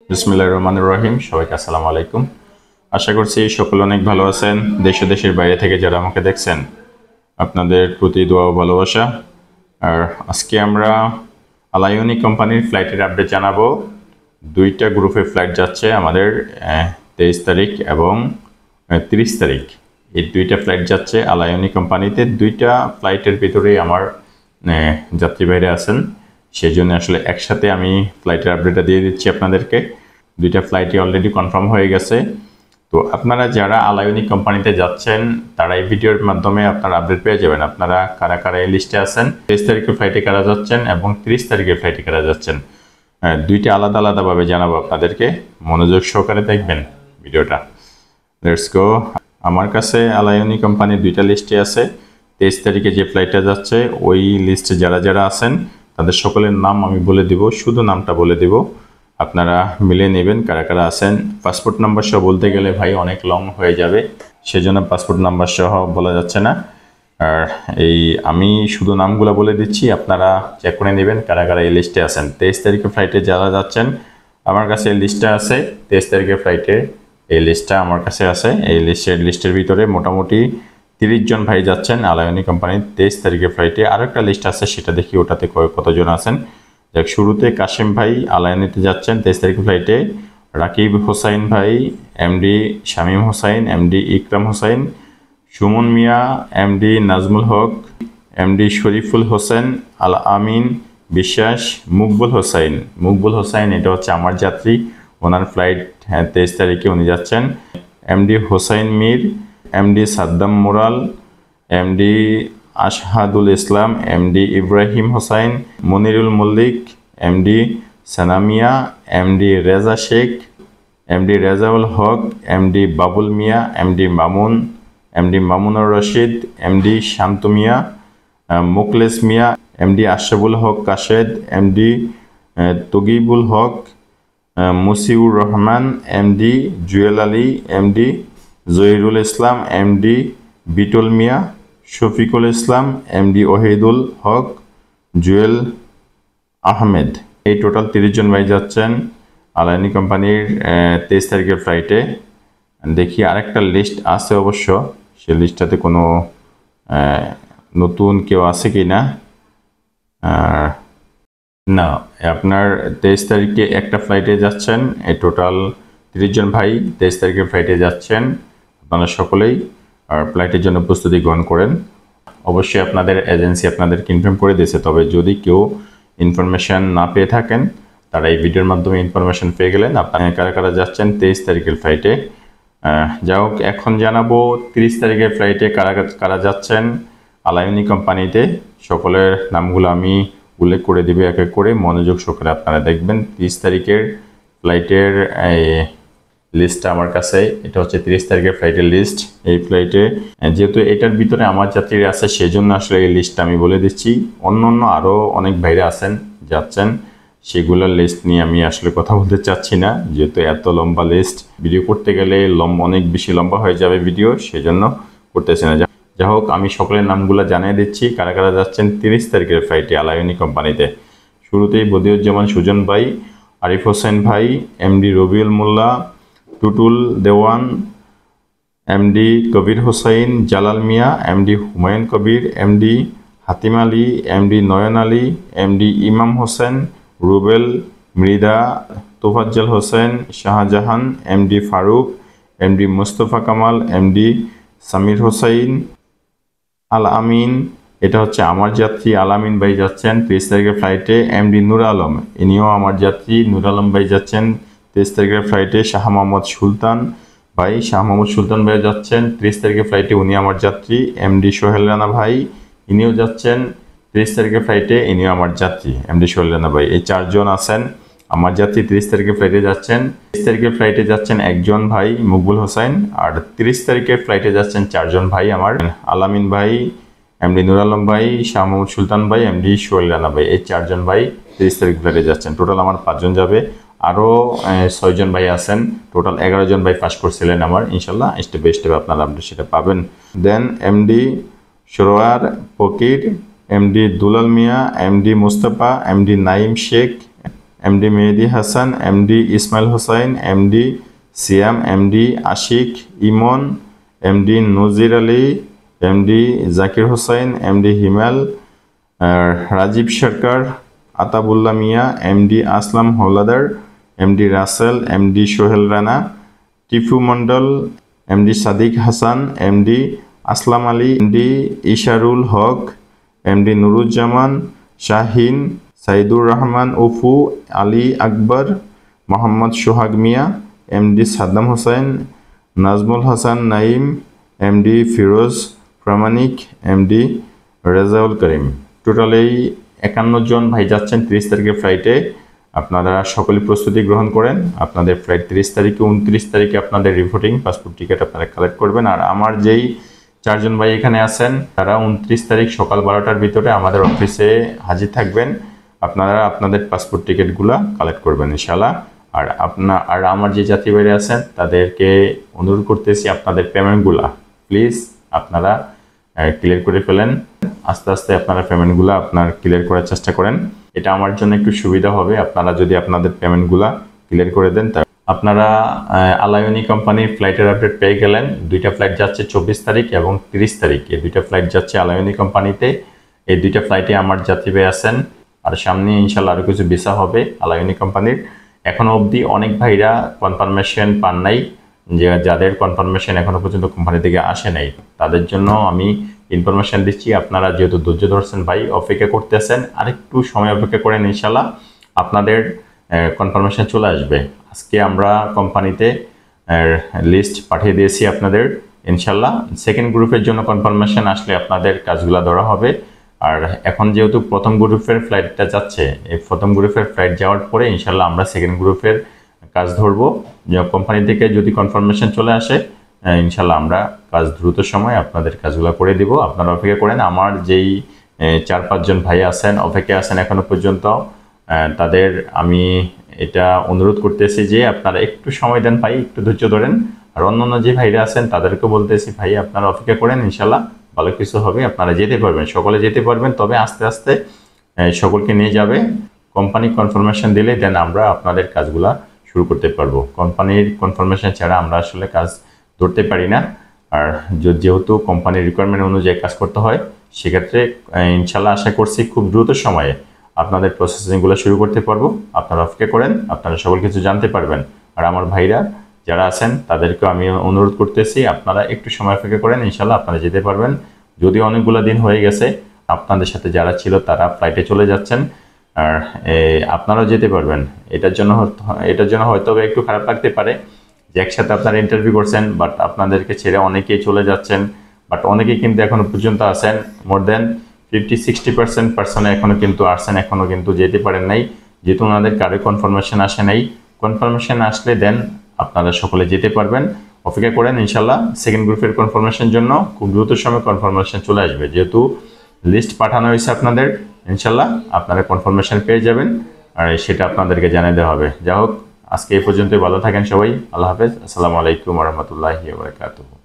বিসমিল্লাহির রহমানির রহিম। সবাইকে আসসালামু আলাইকুম। আশা করছি সকলে অনেক ভালো আছেন। দেশ ও দেশের বাইরে থেকে যারা আমাকে দেখছেন, আপনাদের প্রতি দোয়া ও ভালোবাসা। আর আজকে আমরা আলায়নি কোম্পানির ফ্লাইটের আপডেট জানাবো। দুইটা গ্রুপে ফ্লাইট যাচ্ছে আমাদের 23 তারিখ এবং 30 তারিখ। এই দুইটা ফ্লাইট যাচ্ছে আলায়নি কোম্পানিতে। দুইটা ফ্লাইটের ভিতরেই আমার যাত্রী বাইরে আছেন, সেই জন্য আসলে একসাথে আমি ফ্লাইটের আপডেটটা দিয়ে দিচ্ছি আপনাদেরকে। দুইটা ফ্লাইটই অলরেডি কনফার্ম হয়ে গেছে। তো আপনারা যারা আলায়নি কোম্পানিতে যাচ্ছেন তারা এই ভিডিওর মাধ্যমে আপনারা আপডেট পেয়ে যাবেন। আপনারা কারা কারা এই লিস্টে আছেন, 23 তারিখের ফ্লাইটে কারা যাচ্ছেন এবং 30 তারিখের ফ্লাইটে কারা যাচ্ছেন, দুইটা আলাদা আলাদাভাবে জানাবো আপনাদেরকে। মনোযোগ সহকারে দেখবেন ভিডিওটা। Let's go. আমার কাছে আলায়নি কোম্পানির দুইটা লিস্টে আছে। 23 তারিখে যে ফ্লাইটটা যাচ্ছে ওই লিস্টে যারা যারা আছেন তাদের সকলের নাম আমি বলে দিব, শুধু নামটা বলে দিব, আপনারা মিলে নেবেন কারা কারা আছেন। পাসপোর্ট নাম্বার সহ বলতে গেলে ভাই অনেক লং হয়ে যাবে, সেজন্য পাসপোর্ট নাম্বার সহ বলা যাচ্ছে না। আর আমি শুধু নামগুলো বলে দিচ্ছি, আপনারা চেক করে নেবেন কারা কারা এই লিস্টে আছেন। 23 তারিখের ফ্লাইটে যারা যাচ্ছেন আমার কাছে এই লিস্টটা আছে। 23 তারিখের ফ্লাইটে এই লিস্টটা আমার কাছে আছে। এই লিস্টের ভিতরে মোটামুটি 30 জন ভাই যাচ্ছেন আলায়নি কোম্পানির 23 তারিখের ফ্লাইটে। আরও একটা লিস্ট আছে, সেটা দেখি ওটাতে কতজন আছেন। যাক, শুরুতে কাশিম ভাই আলায়নিতে যাচ্ছেন 23 তারিখের ফ্লাইটে। রাকিব হোসাইন ভাই, এমডি শামীম হোসাইন, এমডি ইকরাম হোসাইন, সুমন মিয়া, এমডি নাজমুল হক, এমডি শরীফুল হোসেন, আল আমিন বিশ্বাস, মুকবুল হোসাইন এটা হচ্ছে আমার যাত্রী, ওনার ফ্লাইট 23 তারিখে উনি যাচ্ছেন। MD Hossain Mir, MD Saddam Moral, MD Ashhadul Islam, MD Ibrahim Hossain, Monirul Mallik, MD Sanamiya, MD Reza Sheikh, MD Rezaul Haque, MD Babul Mia, MD Mamunur Rashid, MD Shanto Mia, Mukles Mia, MD Ashraful Haque Kashed, MD Tagibul Haque, Musiur Rahman, MD Jewel Ali, MD Jahirul Islam, MD Bitul Mia, Shafiqul Islam, MD Ohidul Haque, Jewel Ahmed. এই টোটাল 30 জন ভাই যাচ্ছেন আলায়নি কোম্পানির 23 তারিখের ফ্লাইটে। দেখি আরেকটা লিস্ট আছে অবশ্য, সেই লিস্টটাতে কোনো নতুন কেউ আছে কি না। না, আপনার 23 তারিখে একটা ফ্লাইটে যাচ্ছেন, এই টোটাল 30 জন ভাই 23 তারিখের ফ্লাইটে যাচ্ছেন। আপনারা সকলেই আর ফ্লাইটের জন্য প্রস্তুতি গ্রহণ করেন। অবশ্যই আপনাদের এজেন্সি আপনাদেরকে ইনফর্ম করে দিয়েছে, তবে যদি কেউ ইনফরমেশান না পেয়ে থাকেন তারা এই ভিডিওর মাধ্যমে ইনফরমেশান পেয়ে গেলেন আপনারা কারা কারা যাচ্ছেন 23 তারিখের ফ্লাইটে। যাই হোক, এখন জানাবো 30 তারিখের ফ্লাইটে কারা কারা যাচ্ছেন আলায়নি কোম্পানিতে। সকলের নামগুলো আমি উল্লেখ করে দিবে এক এক করে, মনোযোগ সহকারে আপনারা দেখবেন। 30 তারিখের ফ্লাইটের লিস্টটা আমার কাছে, এটা হচ্ছে 30 তারিখের ফ্লাইটের লিস্ট। এই ফ্লাইটে যেহেতু এটার ভিতরে আমার যাত্রীরা আছে সেই জন্য আসলে এই লিস্টটা আমি বলে দিচ্ছি। অন্য আরও অনেক ভাইরা আছেন যাচ্ছেন, সেগুলোর লিস্ট নিয়ে আমি আসলে কথা বলতে চাচ্ছি না, যেহেতু এত লম্বা লিস্ট ভিডিও করতে গেলে অনেক বেশি লম্বা হয়ে যাবে ভিডিও, সেজন্য করতেছি না। যাই হোক, আমি সকলের নামগুলো জানিয়ে দিচ্ছি কারা কারা যাচ্ছেন 30 তারিখের ফ্লাইটে আলায়নি কোম্পানিতে। শুরুতেই বদিউজ্জামান সুজন ভাই, আরিফ হোসেন ভাই, MD Rabiul Molla, Tutul Dewan, MD Kabir Hossain, Jalal Mia, MD Humayun Kabir, MD Hatim Ali, MD Nayan Ali, MD Imam Hossain, Rubel, Mridha, Tofazzal Hossain, Shahjahan, MD Faruk, MD Mustafa Kamal, MD Samir Hossain, Al Amin এটা হচ্ছে আমার যাত্রী, আল আমিন ভাই যাচ্ছেন 30 তারিখের ফ্লাইটে। এমডি নূর আলম ইনিও আমার যাত্রী, নূর আলম ভাই যাচ্ছেন 23 তারিখের ফ্লাইটে। শাহ মোহাম্মদ সুলতান ভাই যাচ্ছেন 30 তারিখের ফ্লাইটে, উনি আমার যাত্রী। এমডি সোহেল রানা ভাই ইনিও যাচ্ছেন 30 তারিখের ফ্লাইটে, ইনিও আমার যাত্রী, এমডি সোহেল রানা ভাই। এই 4 জন আছেন আমার যাত্রী 30 তারিখের ফ্লাইটে যাচ্ছেন। 30 তারিখের ফ্লাইটে যাচ্ছেন একজন ভাই মুকবুল হোসাইন, আর 30 তারিখের ফ্লাইটে যাচ্ছেন 4 জন ভাই আমার, আলামিন ভাই, এমডি নুর আলম ভাই, শাহ মোহাম্মদ সুলতান ভাই, এমডি সোহেল রানা ভাই। এই 4 জন ভাই 30 তারিখ ফ্লাইটে যাচ্ছেন। টোটাল আমার 5 জন যাবে, আরও 6 জন ভাই আছেন, টোটাল 11 জন ভাই পাস করছিলেন আমার। ইনশাল্লাহ স্টেপ বাই স্টেপ আপনারা আপডেট সেটা পাবেন। Then MD Sarwar Fakir, MD Dulal Mia, MD Mustafa, MD Naim Sheikh, MD Mehedi Hasan, MD Ismail Hossain, MD Siam, MD Ashik Emon, MD Nazir Ali, MD Zakir Hossain, MD Himal, Rajib Sarkar, Atabullah Mia, MD Aslam Howlader, MD Rasel, MD Sohel Rana, Tipu Mondal, MD Sadiq Hasan, MD Aslam Ali, MD Isharul Haque, MD Nuruzzaman, Shahin, Saidur Rahman UFO, Ali Akbar, Mohammad সোহাগ মিয়া, এমডি সাদ্দাম হোসেন, নাজমুল হাসান নাইম, এমডি ফিরোজ প্রামাণিক, এমডি রেজাউল করিম। টোটাল এই 51 জন ভাই যাচ্ছেন 30 তারিখের ফ্লাইটে। আপনারা সকলে প্রস্তুতি গ্রহণ করেন। আপনাদের ফ্লাইট 30 তারিখে, 29 তারিখে আপনাদের রিপোর্টিং পাসপোর্ট টিকিট আপনারা কালেক্ট করবেন। আর আমার যেই 4 জন ভাই এখানে আছেন তারা 29 তারিখ সকাল 12টার ভিতরে আমাদের অফিসে হাজির থাকবেন। আপনারা আপনাদের পাসপোর্ট টিকিটগুলো কালেক্ট করবেন ইনশাআল্লাহ। আর আমার যে যাত্রী ভাইরা আছেন তাদেরকে অনুরোধ করতেছি আপনাদের পেমেন্টগুলো প্লিজ আপনারা ক্লিয়ার করে ফেলেন। আস্তে আস্তে আপনারা পেমেন্টগুলো ক্লিয়ার করার চেষ্টা করেন। এটা আমার জন্য একটু সুবিধা হবে আপনারা যদি আপনাদের পেমেন্টগুলো ক্লিয়ার করে দেন। আপনারা আলায়নি কোম্পানির ফ্লাইটের আপডেট পেয়ে গেলেন। 2টা ফ্লাইট যাচ্ছে 24 তারিখ এবং 30 তারিখ। এই 2টা ফ্লাইট যাচ্ছে আলায়নি কোম্পানিতে। এই 2টা ফ্লাইটে আমার যাত্রী ভাই আছেন। আর সামনে ইনশাল্লাহ আরও কিছু ভিসা হবে আলায়নি কোম্পানির। এখনও অবধি অনেক ভাইরা কনফার্মেশন পান নাই, যাদের কনফার্মেশন এখনো পর্যন্ত কোম্পানি থেকে আসে নাই তাদের জন্য আমি ইনফরমেশন দিচ্ছি। আপনারা যেহেতু ধৈর্য ধরছেন ভাই, অপেক্ষা করতেছেন, আরেকটু সময় অপেক্ষা করেন, ইনশাল্লাহ আপনাদের কনফার্মেশন চলে আসবে। আজকে আমরা কোম্পানিতে লিস্ট পাঠিয়ে দিয়েছি আপনাদের, ইনশাল্লাহ সেকেন্ড গ্রুপের জন্য কনফার্মেশন আসলে আপনাদের কাজগুলো ধরা হবে। আর এখন যেহেতু প্রথম গ্রুপের ফ্লাইটটা যাচ্ছে, এই প্রথম গ্রুপের ফ্লাইট যাওয়ার পরে ইনশাল্লাহ আমরা সেকেন্ড গ্রুপের কাজ ধরবো। কোম্পানি থেকে যদি কনফার্মেশন চলে আসে ইনশাল্লাহ আমরা কাজ দ্রুত সময় আপনাদের কাজগুলো করে দিব। আপনারা অপেক্ষা করেন। আমার যেই 4-5 জন ভাই আছেন অপেক্ষায় আছেন এখনো পর্যন্ত, তাদের আমি এটা অনুরোধ করতেছি যে আপনারা একটু সময় দেন ভাই, একটু ধৈর্য ধরেন। আর অন্যান্য যে ভাইরা আছেন তাদেরকে বলতেছি ভাই আপনারা অপেক্ষা করেন, ইনশাল্লাহ ভালো কিছু হবে, আপনারা যেতে পারবেন, সকলে যেতে পারবেন। তবে আস্তে আস্তে সকলকে নিয়ে যাবে। কোম্পানি কনফার্মেশন দিলে দেন আমরা আপনাদের কাজগুলা শুরু করতে পারবো। কোম্পানির কনফার্মেশন ছাড়া আমরা আসলে কাজ ধরতে পারি না। আর যেহেতু কোম্পানির রিকোয়ারমেন্ট অনুযায়ী কাজ করতে হয়, সেক্ষেত্রে ইনশাল্লাহ আশা করছি খুব দ্রুত সময়ে আপনাদের প্রসেসিংগুলো শুরু করতে পারবো। আপনারা অপেক্ষা করেন, আপনারা সকল কিছু জানতে পারবেন। আর আমার ভাইরা যারা আছেন তাদেরকে আমি অনুরোধ করতেছি আপনারা একটু সময় অপেক্ষা করেন, ইনশাল্লাহ আপনারা যেতে পারবেন। যদিও অনেকগুলো দিন হয়ে গেছে, আপনাদের সাথে যারা ছিল তারা ফ্লাইটে চলে যাচ্ছেন, আর আপনারাও যেতে পারবেন। এটার জন্য হয়তো একটু খারাপ লাগতে পারে যে একসাথে আপনারা ইন্টারভিউ করছেন, বাট আপনাদেরকে ছেড়ে অনেকেই চলে যাচ্ছেন। বাট অনেকেই কিন্তু এখনো পর্যন্ত আছেন, মোর দেন 50-60% পার্সনে এখনো কিন্তু আসছেন, এখনো কিন্তু যেতে পারেন নাই, যেহেতু ওনাদের কারো কনফার্মেশন আসে নাই। কনফার্মেশন আসলে দেন আপনারা সকলে যেতে পারবেন। অপেক্ষা করেন, ইনশাল্লাহ সেকেন্ড গ্রুপের কনফার্মেশন জন্য খুব দ্রুত সময় কনফার্মেশন চলে আসবে। যেহেতু লিস্ট পাঠানো হয়েছে আপনাদের, ইনশাল্লাহ আপনারা কনফার্মেশন পেয়ে যাবেন, আর সেটা আপনাদেরকে জানিয়ে দেওয়া হবে। যা হোক, আজকে এই পর্যন্তই। ভালো থাকেন সবাই। আল্লাহ হাফেজ। আসসালামু আলাইকুম ওয়া রাহমাতুল্লাহি ওয়া বারাকাতুহু।